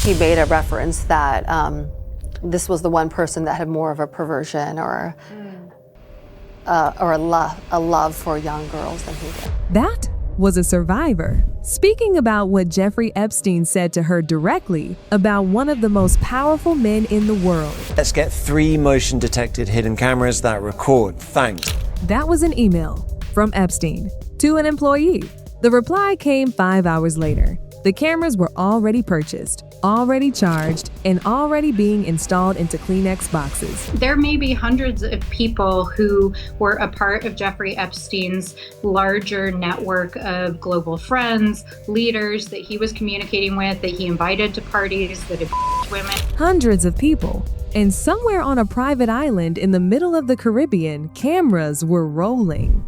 she made a reference that this was the one person that had more of a perversion or a love for young girls than he did. That was a survivor, speaking about what Jeffrey Epstein said to her directly about one of the most powerful men in the world. Let's get 3 motion-detected hidden cameras that record. Thanks. That was an email from Epstein to an employee. The reply came 5 hours later. The cameras were already purchased, already charged, and already being installed into Kleenex boxes. There may be hundreds of people who were a part of Jeffrey Epstein's larger network of global friends, leaders that he was communicating with, that he invited to parties, that abused women. Hundreds of people. And somewhere on a private island in the middle of the Caribbean, cameras were rolling.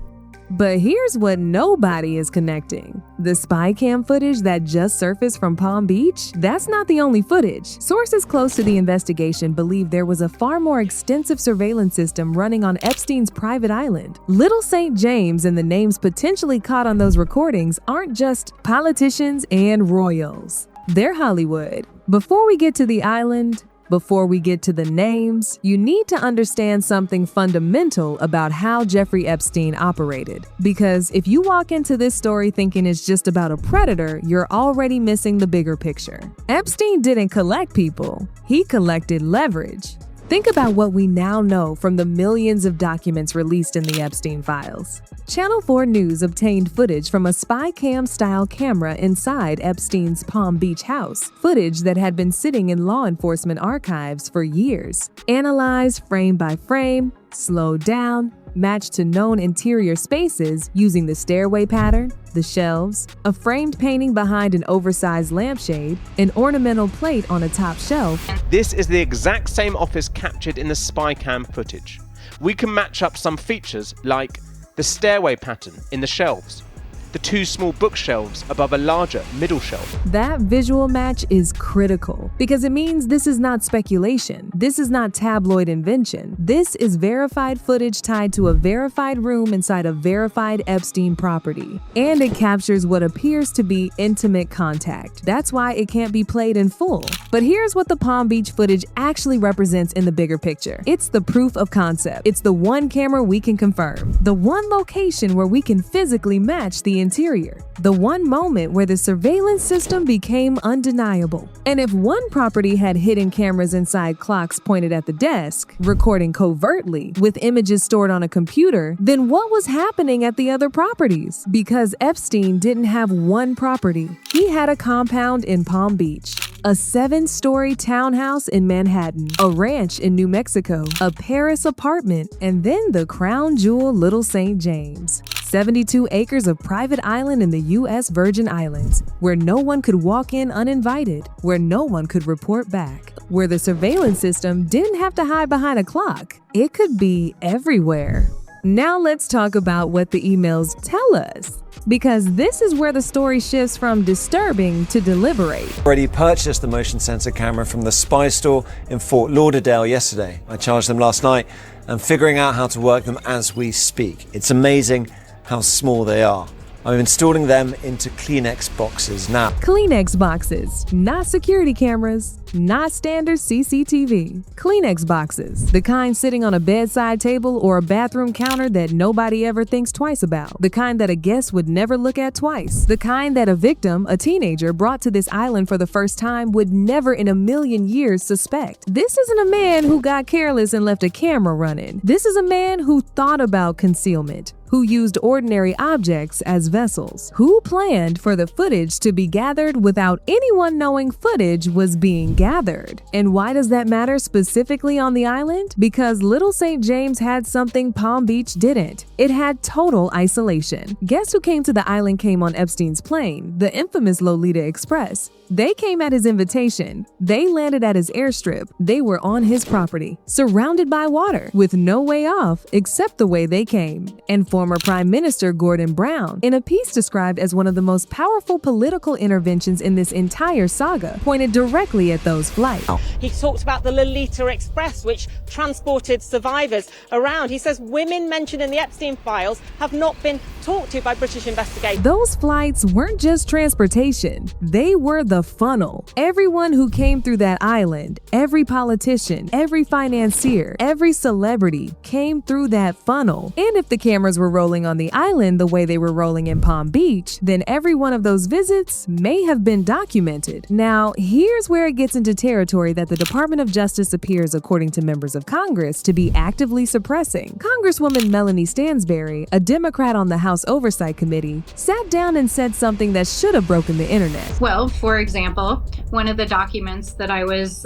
But here's what nobody is connecting. The spy cam footage that just surfaced from Palm Beach? That's not the only footage. Sources close to the investigation believe there was a far more extensive surveillance system running on Epstein's private island. Little St. James and the names potentially caught on those recordings aren't just politicians and royals. They're Hollywood. Before we get to the island, before we get to the names, you need to understand something fundamental about how Jeffrey Epstein operated. Because if you walk into this story thinking it's just about a predator, you're already missing the bigger picture. Epstein didn't collect people, he collected leverage. Think about what we now know from the millions of documents released in the Epstein files. Channel 4 News obtained footage from a spy cam-style camera inside Epstein's Palm Beach house, footage that had been sitting in law enforcement archives for years. Analyzed frame by frame, slowed down, matched to known interior spaces using the stairway pattern, the shelves, a framed painting behind an oversized lampshade, an ornamental plate on a top shelf. This is the exact same office captured in the spy cam footage. We can match up some features like the stairway pattern in the shelves, the 2 small bookshelves above a larger middle shelf. That visual match is critical because it means this is not speculation. This is not tabloid invention. This is verified footage tied to a verified room inside a verified Epstein property. And it captures what appears to be intimate contact. That's why it can't be played in full. But here's what the Palm Beach footage actually represents in the bigger picture. It's the proof of concept. It's the one camera we can confirm. The one location where we can physically match the interior. The one moment where the surveillance system became undeniable. And if one property had hidden cameras inside clocks pointed at the desk, recording covertly with images stored on a computer, then what was happening at the other properties? Because Epstein didn't have one property. He had a compound in Palm Beach, a 7-story townhouse in Manhattan, a ranch in New Mexico, a Paris apartment, and then the crown jewel Little St. James. 72 acres of private island in the U.S. Virgin Islands, where no one could walk in uninvited, where no one could report back, where the surveillance system didn't have to hide behind a clock. It could be everywhere. Now let's talk about what the emails tell us, because this is where the story shifts from disturbing to deliberate. Already purchased the motion sensor camera from the spy store in Fort Lauderdale yesterday. I charged them last night and figuring out how to work them as we speak. It's amazing how small they are. I'm installing them into Kleenex boxes now. Kleenex boxes, not security cameras, not standard CCTV. Kleenex boxes, the kind sitting on a bedside table or a bathroom counter that nobody ever thinks twice about. The kind that a guest would never look at twice. The kind that a victim, a teenager, brought to this island for the first time would never in a million years suspect. This isn't a man who got careless and left a camera running. This is a man who thought about concealment, who used ordinary objects as vessels, who planned for the footage to be gathered without anyone knowing footage was being gathered. And why does that matter specifically on the island? Because Little St. James had something Palm Beach didn't. It had total isolation. Guess who came to the island came on Epstein's plane, the infamous Lolita Express. They came at his invitation. They landed at his airstrip. They were on his property, surrounded by water, with no way off except the way they came. And former Prime Minister Gordon Brown, in a piece described as one of the most powerful political interventions in this entire saga, pointed directly at those flights. He talked about the Lolita Express, which transported survivors around. He says women mentioned in the Epstein files have not been talked to by British investigators. Those flights weren't just transportation. They were the a funnel. Everyone who came through that island, every politician, every financier, every celebrity came through that funnel. And if the cameras were rolling on the island the way they were rolling in Palm Beach, then every one of those visits may have been documented. Now, here's where it gets into territory that the Department of Justice appears, according to members of Congress, to be actively suppressing. Congresswoman Melanie Stansbury, a Democrat on the House Oversight Committee, sat down and said something that should have broken the internet. Well, for example, one of the documents that I was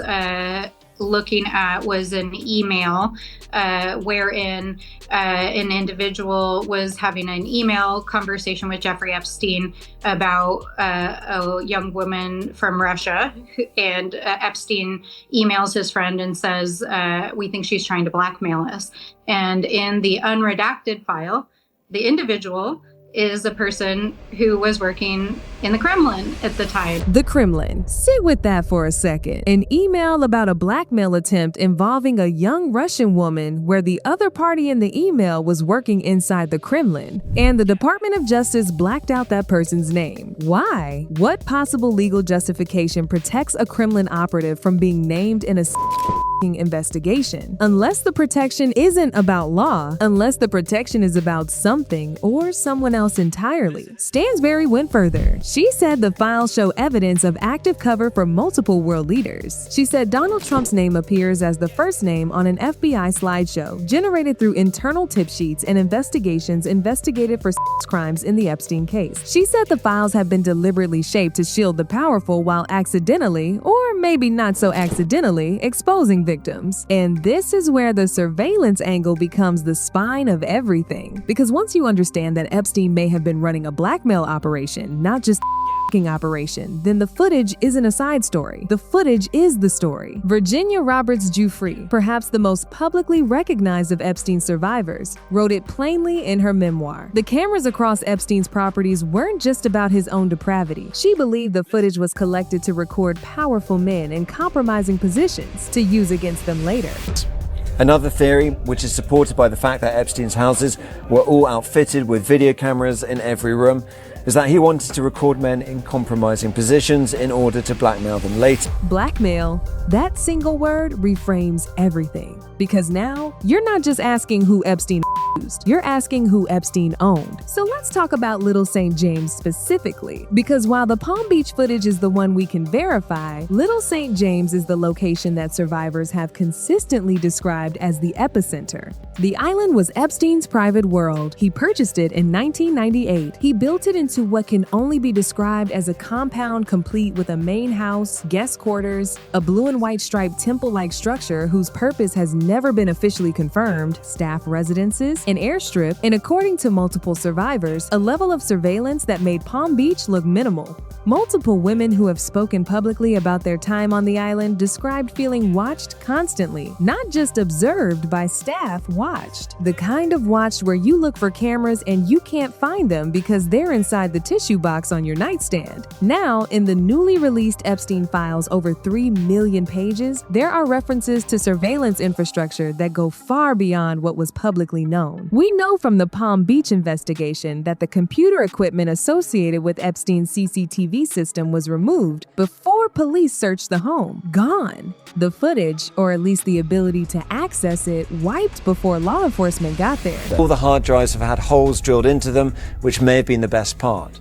looking at was an email wherein an individual was having an email conversation with Jeffrey Epstein about a young woman from Russia. And Epstein emails his friend and says, we think she's trying to blackmail us. And in the unredacted file, the individual is a person who was working in the Kremlin at the time. The Kremlin. Sit with that for a second. An email about a blackmail attempt involving a young Russian woman where the other party in the email was working inside the Kremlin. And the Department of Justice blacked out that person's name. Why? What possible legal justification protects a Kremlin operative from being named in a investigation? Unless the protection isn't about law, unless the protection is about something or someone else entirely. Stansbury went further. She said the files show evidence of active cover for multiple world leaders. She said Donald Trump's name appears as the first name on an FBI slideshow generated through internal tip sheets and investigations investigated for crimes in the Epstein case. She said the files have been deliberately shaped to shield the powerful while accidentally, or maybe not so accidentally, exposing victims. And this is where the surveillance angle becomes the spine of everything. Because once you understand that Epstein may have been running a blackmail operation, not just operation, then the footage isn't a side story. The footage is the story. Virginia Roberts Giuffre, perhaps the most publicly recognized of Epstein's survivors, wrote it plainly in her memoir. The cameras across Epstein's properties weren't just about his own depravity. She believed the footage was collected to record powerful men in compromising positions to use against them later. Another theory, which is supported by the fact that Epstein's houses were all outfitted with video cameras in every room, is that he wanted to record men in compromising positions in order to blackmail them later. Blackmail, that single word reframes everything. Because now, you're not just asking who Epstein used, you're asking who Epstein owned. So let's talk about Little St. James specifically. Because while the Palm Beach footage is the one we can verify, Little St. James is the location that survivors have consistently described as the epicenter. The island was Epstein's private world. He purchased it in 1998. He built it into what can only be described as a compound complete with a main house, guest quarters, a blue and white striped temple-like structure whose purpose has never been officially confirmed, staff residences, an airstrip, and according to multiple survivors, a level of surveillance that made Palm Beach look minimal. Multiple women who have spoken publicly about their time on the island described feeling watched constantly, not just observed by staff, watched. The kind of watched where you look for cameras and you can't find them because they're inside the tissue box on your nightstand. Now, in the newly released Epstein files, over 3 million pages, there are references to surveillance infrastructure that go far beyond what was publicly known. We know from the Palm Beach investigation that the computer equipment associated with Epstein's CCTV system was removed before police searched the home. Gone. The footage, or at least the ability to access it, wiped before law enforcement got there. All the hard drives have had holes drilled into them, which may have been the best part.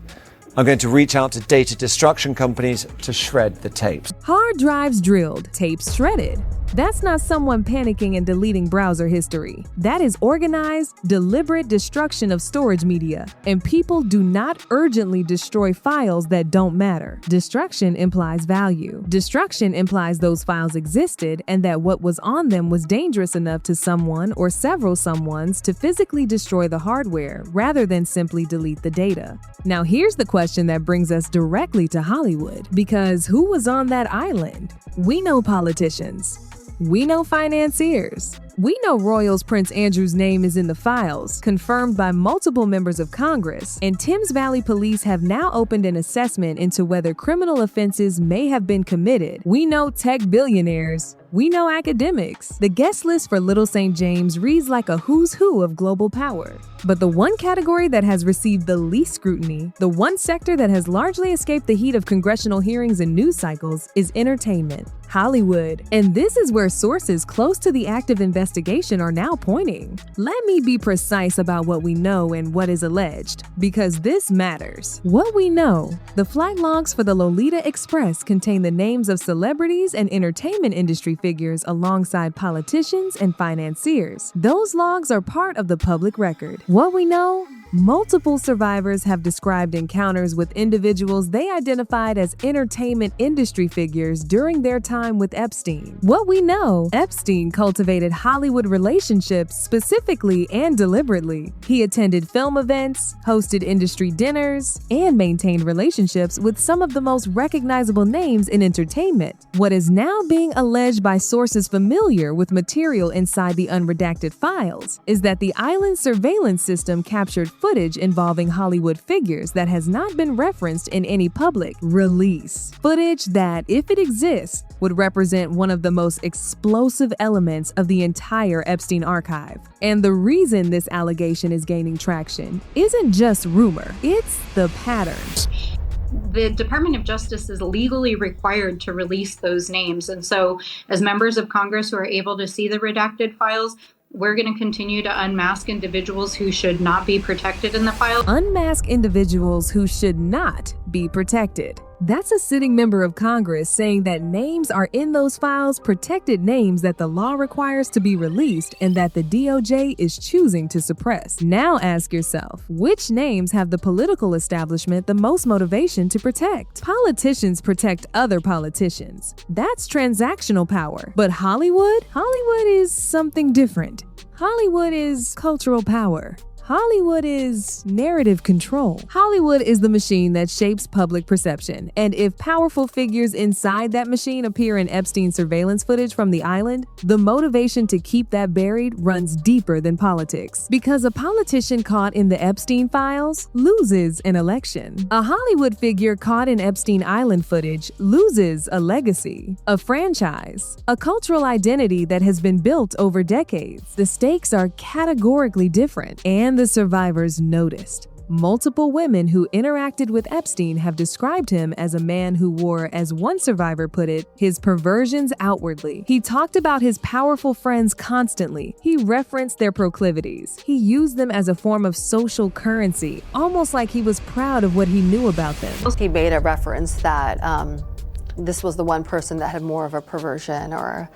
I'm going to reach out to data destruction companies to shred the tapes. Hard drives drilled, tapes shredded. That's not someone panicking and deleting browser history. That is organized, deliberate destruction of storage media. And people do not urgently destroy files that don't matter. Destruction implies value. Destruction implies those files existed and that what was on them was dangerous enough to someone or several someones to physically destroy the hardware rather than simply delete the data. Now here's the question that brings us directly to Hollywood. Because who was on that island? We know politicians. We know financiers. We know Royals Prince Andrew's name is in the files, confirmed by multiple members of Congress, and Thames Valley Police have now opened an assessment into whether criminal offenses may have been committed. We know tech billionaires. We know academics. The guest list for Little St. James reads like a who's who of global power. But the one category that has received the least scrutiny, the one sector that has largely escaped the heat of congressional hearings and news cycles, is entertainment. Hollywood. And this is where sources close to the active investigation are now pointing. Let me be precise about what we know and what is alleged, because this matters. What we know: the flight logs for the Lolita Express contain the names of celebrities and entertainment industry figures alongside politicians and financiers. Those logs are part of the public record. What we know: multiple survivors have described encounters with individuals they identified as entertainment industry figures during their time with Epstein. What we know: Epstein cultivated Hollywood relationships specifically and deliberately. He attended film events, hosted industry dinners, and maintained relationships with some of the most recognizable names in entertainment. What is now being alleged by sources familiar with material inside the unredacted files is that the island surveillance system captured footage involving Hollywood figures that has not been referenced in any public release. Footage that, if it exists, would represent one of the most explosive elements of the entire Epstein archive. And the reason this allegation is gaining traction isn't just rumor, it's the pattern. The Department of Justice is legally required to release those names. And so, as members of Congress who are able to see the redacted files, we're going to continue to unmask individuals who should not be protected in the file. Unmask individuals who should not be protected. That's a sitting member of Congress saying that names are in those files, protected names that the law requires to be released and that the DOJ is choosing to suppress. Now ask yourself, which names have the political establishment the most motivation to protect? Politicians protect other politicians. That's transactional power. But Hollywood? Hollywood is something different. Hollywood is cultural power. Hollywood is narrative control. Hollywood is the machine that shapes public perception, and if powerful figures inside that machine appear in Epstein's surveillance footage from the island, the motivation to keep that buried runs deeper than politics. Because a politician caught in the Epstein files loses an election. A Hollywood figure caught in Epstein Island footage loses a legacy, a franchise, a cultural identity that has been built over decades. The stakes are categorically different, and the survivors noticed. Multiple women who interacted with Epstein have described him as a man who wore, as one survivor put it, his perversions outwardly. He talked about his powerful friends constantly. He referenced their proclivities. He used them as a form of social currency, almost like he was proud of what he knew about them. He made a reference that this was the one person that had more of a perversion or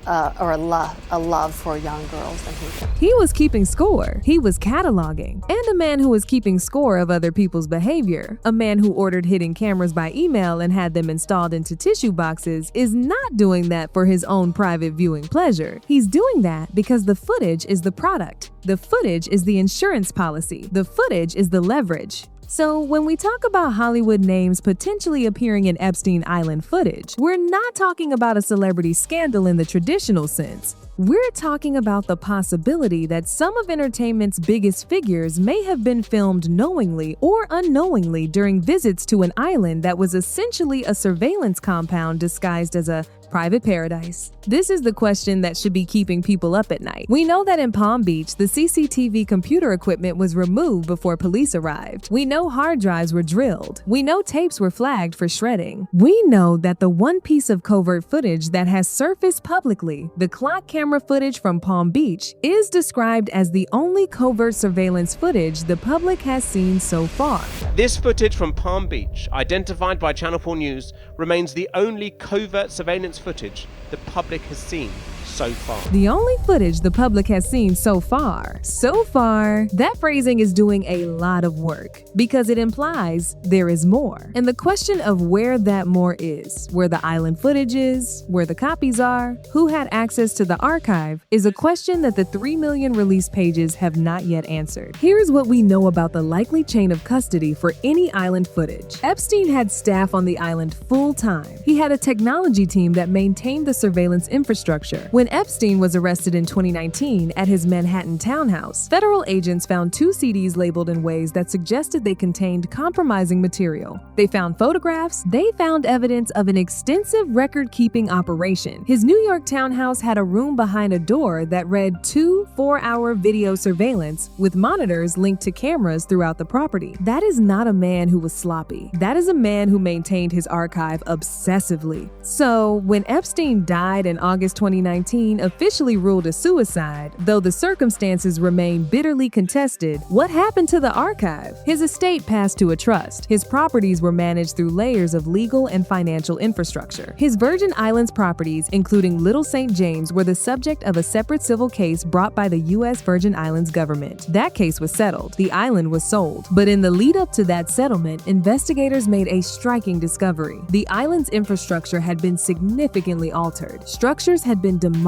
a love for young girls than he did. He was keeping score. He was cataloging. And a man who was keeping score of other people's behavior, a man who ordered hidden cameras by email and had them installed into tissue boxes, is not doing that for his own private viewing pleasure. He's doing that because the footage is the product. The footage is the insurance policy. The footage is the leverage. So when we talk about Hollywood names potentially appearing in Epstein Island footage, we're not talking about a celebrity scandal in the traditional sense. We're talking about the possibility that some of entertainment's biggest figures may have been filmed knowingly or unknowingly during visits to an island that was essentially a surveillance compound disguised as a private paradise. This is the question that should be keeping people up at night. We know that in Palm Beach, the CCTV computer equipment was removed before police arrived. We know hard drives were drilled. We know tapes were flagged for shredding. We know that the one piece of covert footage that has surfaced publicly, the clock camera footage from Palm Beach, is described as the only covert surveillance footage the public has seen so far. This footage from Palm Beach, identified by Channel 4 News, remains the only covert surveillance footage the public has seen so far. The only footage the public has seen so far. So far, that phrasing is doing a lot of work because it implies there is more. And the question of where that more is, where the island footage is, where the copies are, who had access to the archive, is a question that the 3 million release pages have not yet answered. Here's what we know about the likely chain of custody for any island footage. Epstein had staff on the island full time. He had a technology team that maintained the surveillance infrastructure. When Epstein was arrested in 2019 at his Manhattan townhouse, federal agents found 2 CDs labeled in ways that suggested they contained compromising material. They found photographs, they found evidence of an extensive record-keeping operation. His New York townhouse had a room behind a door that read 2 4-hour video surveillance with monitors linked to cameras throughout the property. That is not a man who was sloppy. That is a man who maintained his archive obsessively. So, when Epstein died in August 2019, officially ruled a suicide, though the circumstances remain bitterly contested, what happened to the archive? His estate passed to a trust. His properties were managed through layers of legal and financial infrastructure. His Virgin Islands properties, including Little St. James, were the subject of a separate civil case brought by the U.S. Virgin Islands government. That case was settled. The island was sold. But in the lead up to that settlement, investigators made a striking discovery. The island's infrastructure had been significantly altered. Structures had been demolished.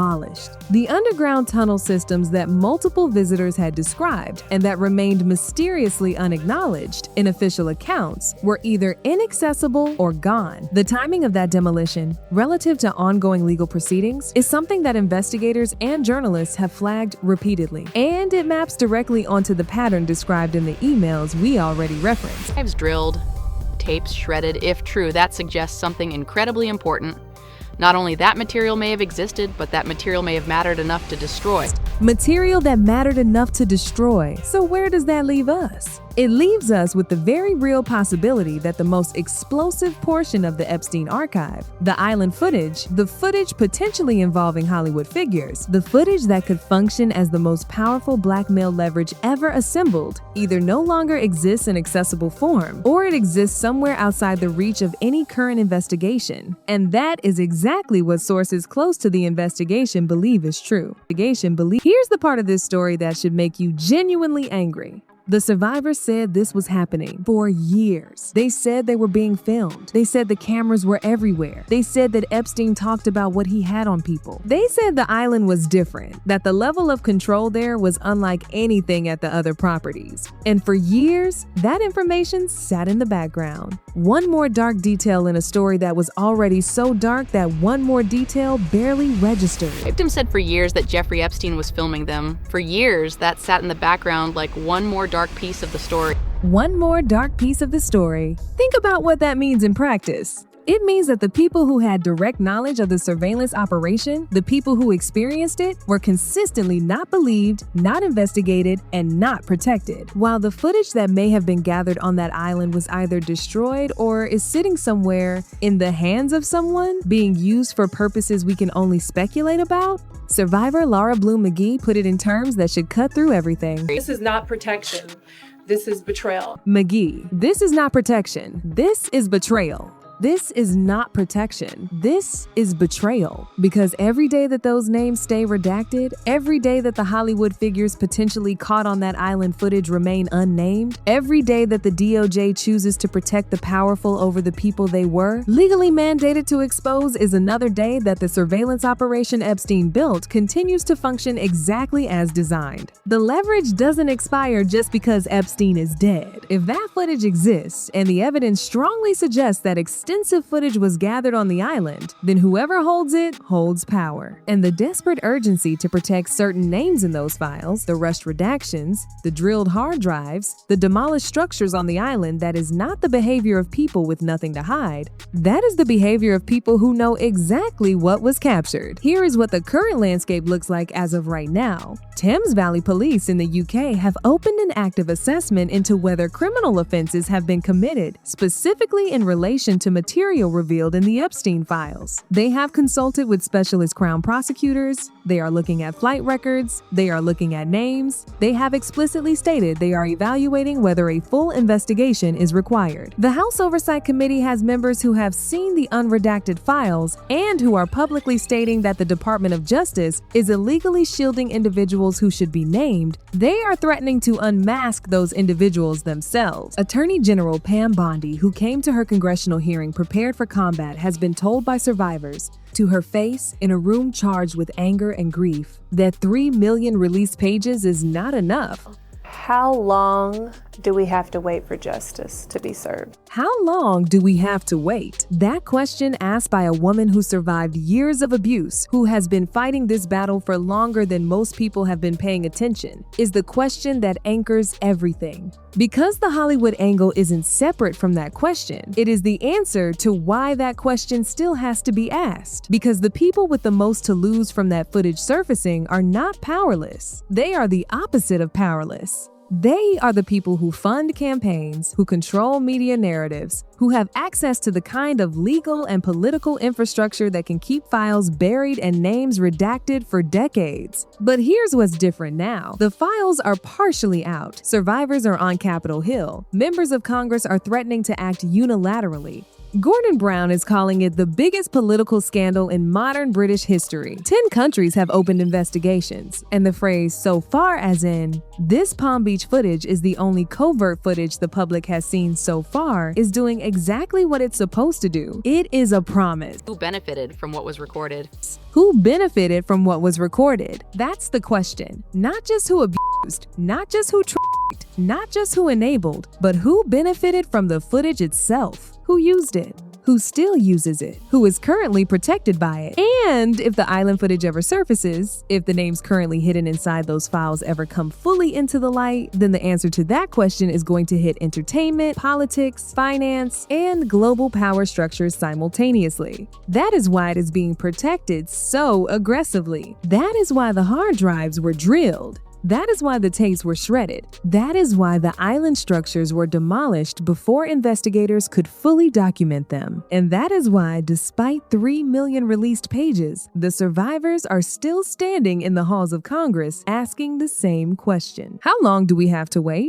The underground tunnel systems that multiple visitors had described and that remained mysteriously unacknowledged in official accounts were either inaccessible or gone. The timing of that demolition, relative to ongoing legal proceedings, is something that investigators and journalists have flagged repeatedly, and it maps directly onto the pattern described in the emails we already referenced. Archives drilled, tapes shredded. If true, that suggests something incredibly important. Not only that material may have existed, but that material may have mattered enough to destroy. Material that mattered enough to destroy. So where does that leave us? It leaves us with the very real possibility that the most explosive portion of the Epstein archive, the island footage, the footage potentially involving Hollywood figures, the footage that could function as the most powerful blackmail leverage ever assembled, either no longer exists in accessible form, or it exists somewhere outside the reach of any current investigation. And that is exactly what sources close to the investigation believe is true. Here's the part of this story that should make you genuinely angry. The survivors said this was happening for years. They said they were being filmed. They said the cameras were everywhere. They said that Epstein talked about what he had on people. They said the island was different, that the level of control there was unlike anything at the other properties. And for years, that information sat in the background. One more dark detail in a story that was already so dark that one more detail barely registered. Victims said for years that Jeffrey Epstein was filming them. For years, that sat in the background like one more dark piece of the story. One more dark piece of the story. Think about what that means in practice. It means that the people who had direct knowledge of the surveillance operation, the people who experienced it, were consistently not believed, not investigated, and not protected. While the footage that may have been gathered on that island was either destroyed or is sitting somewhere in the hands of someone, being used for purposes we can only speculate about, survivor Laura Bloom McGee put it in terms that should cut through everything. This is not protection. This is betrayal. McGee, this is not protection. This is betrayal. This is not protection. This is betrayal. Because every day that those names stay redacted, every day that the Hollywood figures potentially caught on that island footage remain unnamed, every day that the DOJ chooses to protect the powerful over the people they were, legally mandated to expose, is another day that the surveillance operation Epstein built continues to function exactly as designed. The leverage doesn't expire just because Epstein is dead. If that footage exists, and the evidence strongly suggests that extensive footage was gathered on the island, then whoever holds it holds power. And the desperate urgency to protect certain names in those files, the rushed redactions, the drilled hard drives, the demolished structures on the island, that is not the behavior of people with nothing to hide. That is the behavior of people who know exactly what was captured. Here is what the current landscape looks like as of right now. Thames Valley Police in the UK have opened an active assessment into whether criminal offenses have been committed, specifically in relation to material revealed in the Epstein files. They have consulted with specialist Crown prosecutors, they are looking at flight records, they are looking at names, they have explicitly stated they are evaluating whether a full investigation is required. The House Oversight Committee has members who have seen the unredacted files and who are publicly stating that the Department of Justice is illegally shielding individuals who should be named. They are threatening to unmask those individuals themselves. Attorney General Pam Bondi, who came to her congressional hearing prepared for combat, has been told by survivors to her face in a room charged with anger and grief that 3 million released pages is not enough. How long do we have to wait for justice to be served? How long do we have to wait? That question, asked by a woman who survived years of abuse, who has been fighting this battle for longer than most people have been paying attention, is the question that anchors everything. Because the Hollywood angle isn't separate from that question, it is the answer to why that question still has to be asked. Because the people with the most to lose from that footage surfacing are not powerless. They are the opposite of powerless. They are the people who fund campaigns, who control media narratives, who have access to the kind of legal and political infrastructure that can keep files buried and names redacted for decades. But here's what's different now. The files are partially out. Survivors are on Capitol Hill. Members of Congress are threatening to act unilaterally. Gordon Brown is calling it the biggest political scandal in modern British history. 10 countries have opened investigations, and the phrase "so far" as in, this Palm Beach footage is the only covert footage the public has seen so far, is doing exactly what it's supposed to do. It is a promise. Who benefited from what was recorded? Who benefited from what was recorded? That's the question. Not just who abused, not just who tricked, not just who enabled, but who benefited from the footage itself. Who used it? Who still uses it? Who is currently protected by it? And if the island footage ever surfaces, if the names currently hidden inside those files ever come fully into the light, then the answer to that question is going to hit entertainment, politics, finance, and global power structures simultaneously. That is why it is being protected so aggressively. That is why the hard drives were drilled. That is why the tapes were shredded. That is why the island structures were demolished before investigators could fully document them. And that is why, despite 3 million released pages, the survivors are still standing in the halls of Congress asking the same question. How long do we have to wait?